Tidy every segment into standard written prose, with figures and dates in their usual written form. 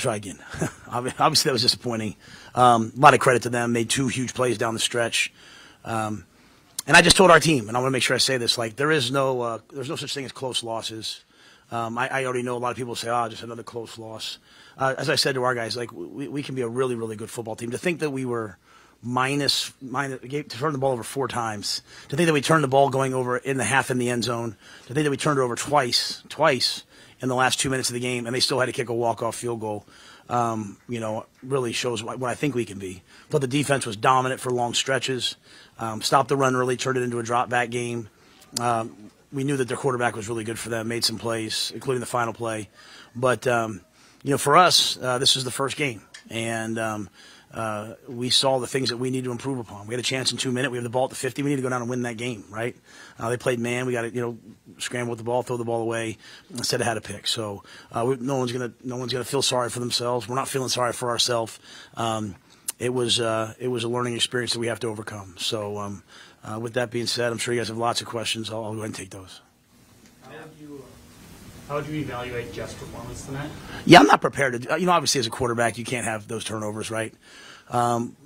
I'll try again. Obviously, that was disappointing. A lot of credit to them. Made 2 huge plays down the stretch. And I just told our team, and I want to make sure I say this, like there's no such thing as close losses. I already know a lot of people say, just another close loss. As I said to our guys, like we can be a really, really good football team. To think that we were minus to turn the ball over 4 times, to think that we turned the ball going over in the half in the end zone, to think that we turned it over twice in the last 2 minutes of the game, and they still had to kick a walk-off field goal, really shows what I think we can be. But the defense was dominant for long stretches, stopped the run early, turned it into a drop-back game. We knew that their quarterback was really good for them, made some plays, including the final play. But, for us, this is the first game, and we saw the things that we need to improve upon. We had a chance in 2 minutes. We have the ball at the 50. We need to go down and win that game, right? They played man. We got to, scramble with the ball, throw the ball away instead of had a pick. So no one's gonna feel sorry for themselves. We're not feeling sorry for ourselves. It was a learning experience that we have to overcome. So with that being said, I'm sure you guys have lots of questions. I'll go ahead and take those. How would you evaluate Jeff's performance tonight? Yeah, I'm not prepared to. Obviously as a quarterback, you can't have those turnovers, right? Even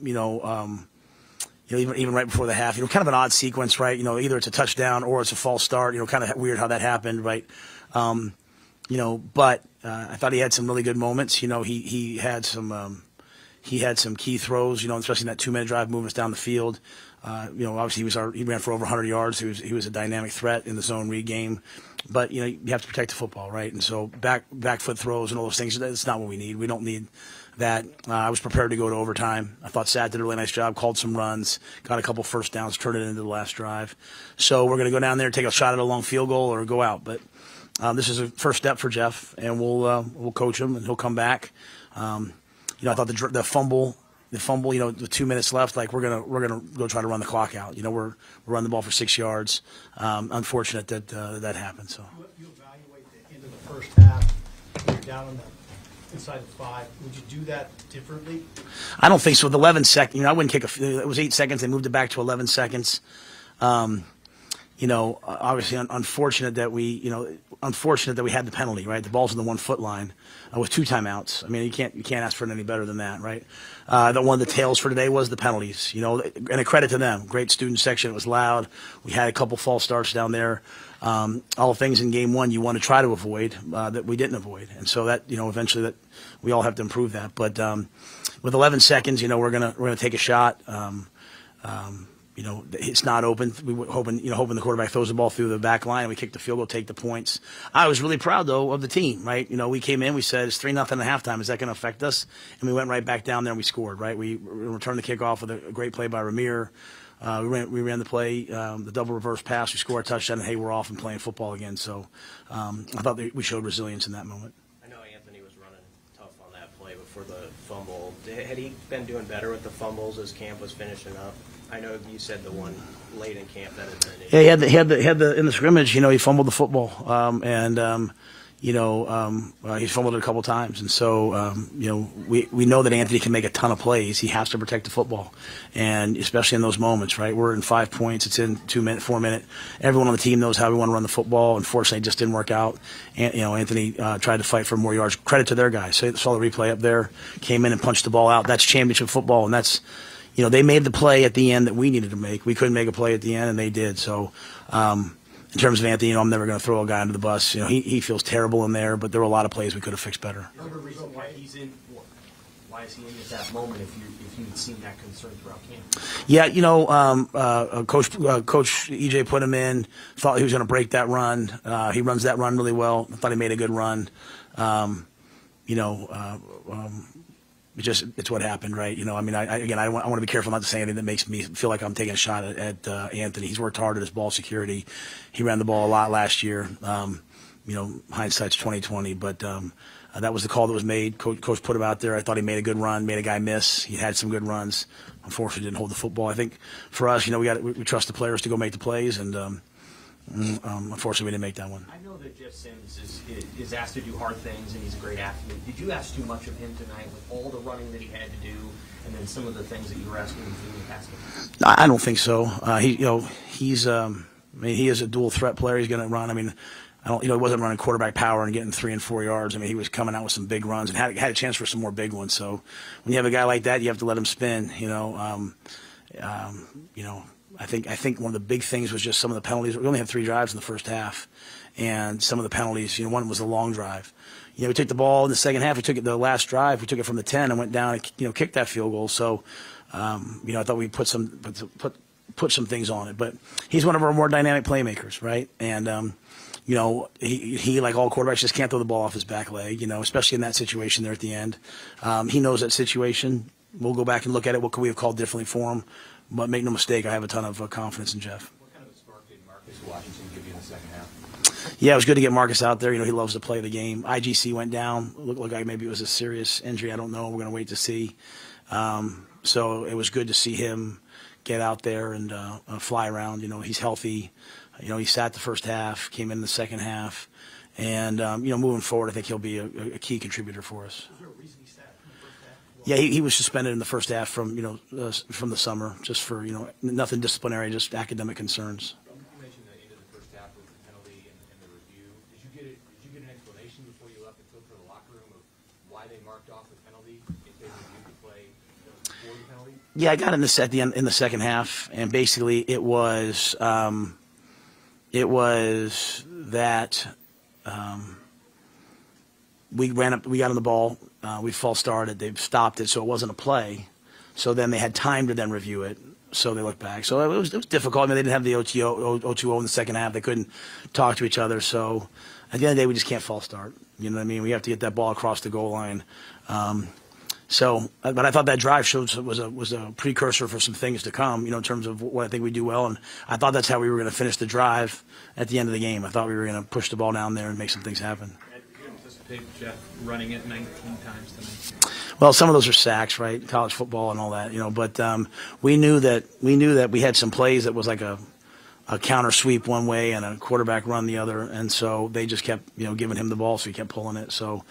right before the half, kind of an odd sequence, right? Either it's a touchdown or it's a false start. Kind of weird how that happened, right? But I thought he had some really good moments. He had some key throws. Especially in that 2-minute drive, moving us down the field. Obviously he ran for over 100 yards. He was a dynamic threat in the zone read game. But you have to protect the football, right? And so back foot throws and all those things. That's not what we need. We don't need that. I was prepared to go to overtime. I thought Sat did a really nice job. Called some runs, got a couple first downs, turned it into the last drive. So we're going to go down there, take a shot at a long field goal, or go out. But this is a first step for Jeff, and we'll coach him, and he'll come back. I thought the fumble. With 2 minutes left, like we're gonna go try to run the clock out. We're running the ball for 6 yards. Unfortunate that that happened. So you evaluate the end of the first half. When you're down inside the 5. Would you do that differently? I don't think so. With 11 seconds, I wouldn't kick it was 8 seconds. They moved it back to 11 seconds. Obviously unfortunate that we had the penalty, right? The ball's on the 1 foot line with 2 timeouts. I mean, you can't ask for it any better than that, right? One of the tales for today was the penalties, and a credit to them. Great student section. It was loud. We had a couple false starts down there. All things in game 1 you want to try to avoid that we didn't avoid, and so that eventually that we all have to improve that. But with 11 seconds, we're gonna take a shot. It's not open. We were hoping the quarterback throws the ball through the back line and we kick the field goal, take the points. I was really proud though of the team, right? We came in, we said it's 3-0 at halftime. Is that going to affect us? And we went right back down there and we scored, right? We returned the kickoff with a great play by Ramir. We ran the play, the double reverse pass. We scored a touchdown, and hey, we're off and playing football again. So I thought we showed resilience in that moment. I know Anthony was running tough on that play before the fumble. Had he been doing better with the fumbles as camp was finishing up? I know you said the one late in camp that had been an issue. Yeah, he had the in the scrimmage. He fumbled the football, he fumbled it a couple times, and so we know that Anthony can make a ton of plays. He has to protect the football, and especially in those moments, right? We're in 5 points. It's in 2 minute, 4 minute. Everyone on the team knows how we want to run the football. Unfortunately, it just didn't work out. And Anthony tried to fight for more yards. Credit to their guys. So saw the replay up there. Came in and punched the ball out. That's championship football, and that's. They made the play at the end that we needed to make. We couldn't make a play at the end, and they did. So, in terms of Anthony, I'm never going to throw a guy under the bus. He feels terrible in there, but there were a lot of plays we could have fixed better. Another reason why he's in. Why is he in at that moment? If you'd seen that concern throughout camp. Yeah, Coach EJ put him in. Thought he was going to break that run. He runs that run really well. I thought he made a good run. It's what happened, right? I want to be careful not to say anything that makes me feel like I'm taking a shot at Anthony. He's worked hard at his ball security. He ran the ball a lot last year. Hindsight's 20/20, but that was the call that was made. Coach put him out there. I thought he made a good run, made a guy miss. He had some good runs. Unfortunately, didn't hold the football. I think for us, we trust the players to go make the plays, and unfortunately, we didn't make that one. I know that Jeff Sims is asked to do hard things, and he's a great athlete. Did you ask too much of him tonight with all the running that he had to do, and then some of the things that you were asking him to do in the past game? I don't think so. He is a dual threat player. He's going to run. he wasn't running quarterback power and getting 3 and 4 yards. I mean, he was coming out with some big runs and had a chance for some more big ones. So when you have a guy like that, you have to let him spin. I think one of the big things was just some of the penalties. We only had 3 drives in the first half, and some of the penalties. One was a long drive. We took the ball in the second half. We took it the last drive. We took it from the 10 and went down and kicked that field goal. So, I thought we put some things on it. But he's one of our more dynamic playmakers, right? And he like all quarterbacks just can't throw the ball off his back leg. Especially in that situation there at the end. He knows that situation. We'll go back and look at it. What could we have called differently for him? But make no mistake, I have a ton of confidence in Jeff. What kind of a spark did Marcus Washington give you in the second half? Yeah, it was good to get Marcus out there. He loves to play the game. IGC went down. Looked like maybe it was a serious injury. I don't know. We're going to wait to see. So it was good to see him get out there and fly around. He's healthy. He sat the first half, came in the second half. And, moving forward, I think he'll be a key contributor for us. Was there a reason he sat in the first half? Yeah, he was suspended in the first half from the summer, just for, nothing disciplinary, just academic concerns. You mentioned the end of the first half with the penalty and the review. Did you get an explanation before you left the field for the locker room of why they marked off the penalty if they reviewed the play before the penalty? Yeah, I got in at the end in the second half, and basically it was that we got on the ball, we false started, they stopped it, so it wasn't a play. So then they had time to then review it. So they looked back. So it was difficult. I mean, they didn't have the O2O in the second half. They couldn't talk to each other. So at the end of the day, we just can't false start. You know what I mean? We have to get that ball across the goal line. But I thought that drive was a precursor for some things to come, in terms of what I think we do well. And I thought that's how we were going to finish the drive at the end of the game. I thought we were going to push the ball down there and make some things happen. Did you anticipate Jeff running it 19 times tonight? Well, some of those are sacks, right? College football and all that, But we knew that we had some plays that was like a counter sweep one way and a quarterback run the other, and so they just kept giving him the ball, so he kept pulling it. So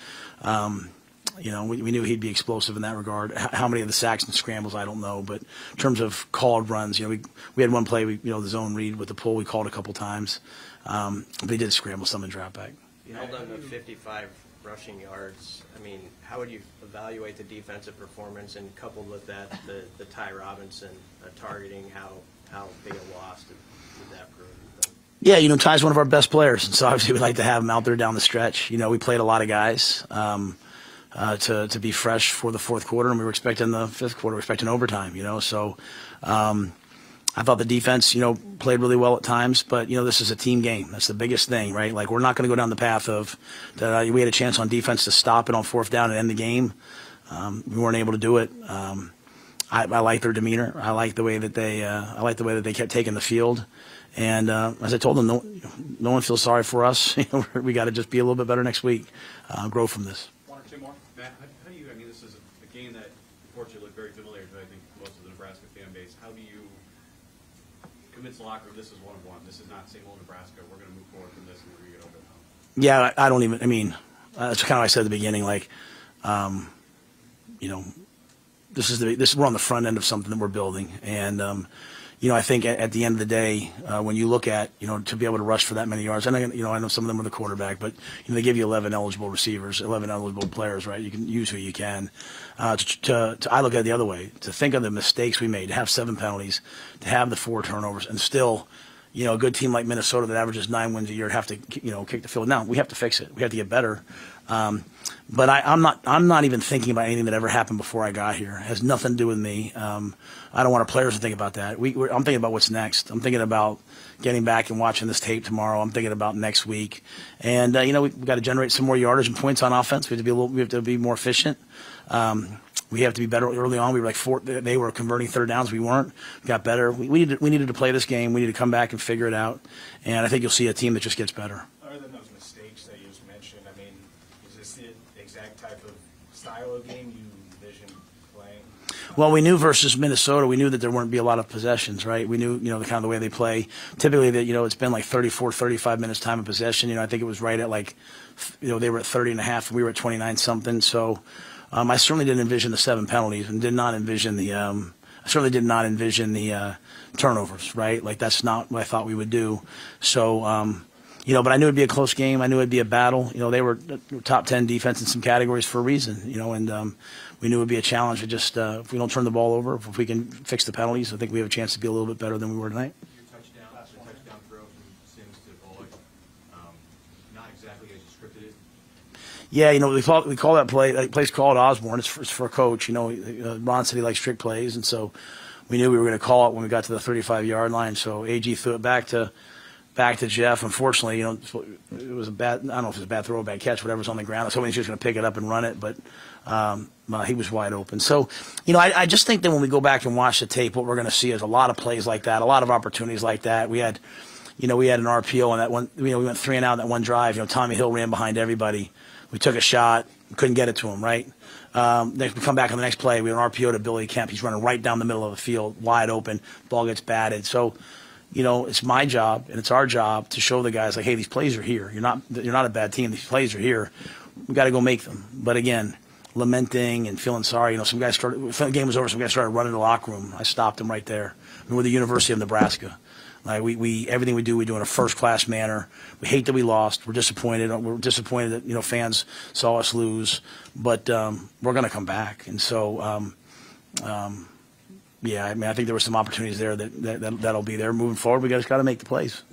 we knew he'd be explosive in that regard. How many of the sacks and scrambles, I don't know, but in terms of called runs, we had one play, the zone read with the pull, we called a couple times, but he did scramble some and drop back. You held them to 55 rushing yards. I mean, how would you evaluate the defensive performance, and coupled with that, the Ty Robinson targeting, how big a loss did that prove? Yeah, Ty's one of our best players, and so obviously we'd like to have him out there down the stretch. We played a lot of guys to be fresh for the fourth quarter, and we were expecting the fifth quarter, we were expecting overtime, So I thought the defense, played really well at times, but, this is a team game. That's the biggest thing, right? Like, we're not going to go down the path of that. We had a chance on defense to stop it on fourth down and end the game. We weren't able to do it. I like their demeanor. I like the way that they kept taking the field. And as I told them, no one feels sorry for us. We got to just be a little bit better next week, grow from this. One or two more. Matt, how do you, this is a game that unfortunately looked very familiar to, I think, most of the Nebraska fan base. How do you convince the locker room this is one of one? This is not same old Nebraska. We're going to move forward from this and we're going to get over it. Yeah, I don't even, that's kind of what I said at the beginning, like, we're on the front end of something that we're building. And, I think at the end of the day, when you look at, to be able to rush for that many yards, and I know some of them are the quarterback, but they give you 11 eligible receivers, 11 eligible players, right? You can use who you can. I look at it the other way, to think of the mistakes we made, to have 7 penalties, to have the 4 turnovers, and still, a good team like Minnesota that averages 9 wins a year have to, kick the field. Now we have to fix it. We have to get better. But I'm not even thinking about anything that ever happened before I got here. It has nothing to do with me. I don't want our players to think about that. I'm thinking about what's next. I'm thinking about getting back and watching this tape tomorrow. I'm thinking about next week, and we've got to generate some more yardage and points on offense. We have to be more efficient. We have to be better early on. We were like 4. They were converting third downs. We weren't. We got better. We needed to play this game. We need to come back and figure it out. And I think you'll see a team that just gets better. Other than those mistakes that you just mentioned, is this the exact type of style of game you envision playing? Well, we knew versus Minnesota, we knew that there wouldn't be a lot of possessions, right? We knew, the kind of the way they play. Typically, that it's been like 34, 35 minutes time of possession. I think it was right at like, they were at 30 and a half, and we were at 29 something. So I certainly didn't envision the 7 penalties, and did not envision the turnovers, right? Like, that's not what I thought we would do. So But I knew it'd be a close game. I knew it'd be a battle. They were top 10 defense in some categories for a reason. And we knew it'd be a challenge. If we don't turn the ball over, if we can fix the penalties, I think we have a chance to be a little bit better than we were tonight. Your touchdown throw from Sims to Bullock, not exactly as you scripted it. Yeah, we call that play. That play's called Osborne. It's for a coach. Ron said he likes strict plays, and so we knew we were going to call it when we got to the 35-yard line. So AG threw it back to Jeff. Unfortunately, it was a bad. I don't know if it was a bad throw, a bad catch, whatever's on the ground. I was hoping he was just going to pick it up and run it, but he was wide open. So, I just think that when we go back and watch the tape, what we're going to see is a lot of plays like that, a lot of opportunities like that. We had an RPO on that one. We went 3 and out on that one drive. Tommy Hill ran behind everybody. We took a shot, couldn't get it to him, right? Next, we come back on the next play. We have an RPO to Billy Kemp. He's running right down the middle of the field, wide open. Ball gets batted. So, it's my job and it's our job to show the guys, like, hey, these plays are here. You're not a bad team. These plays are here. We got to go make them. But again, lamenting and feeling sorry. Some guys started. When the game was over, some guys started running to the locker room. I stopped them right there. We're the University of Nebraska. Like we everything we do in a first-class manner. We hate that we lost. We're disappointed. We're disappointed that fans saw us lose. But we're going to come back. And so, yeah, I think there were some opportunities there that'll be there moving forward. We just got to make the plays.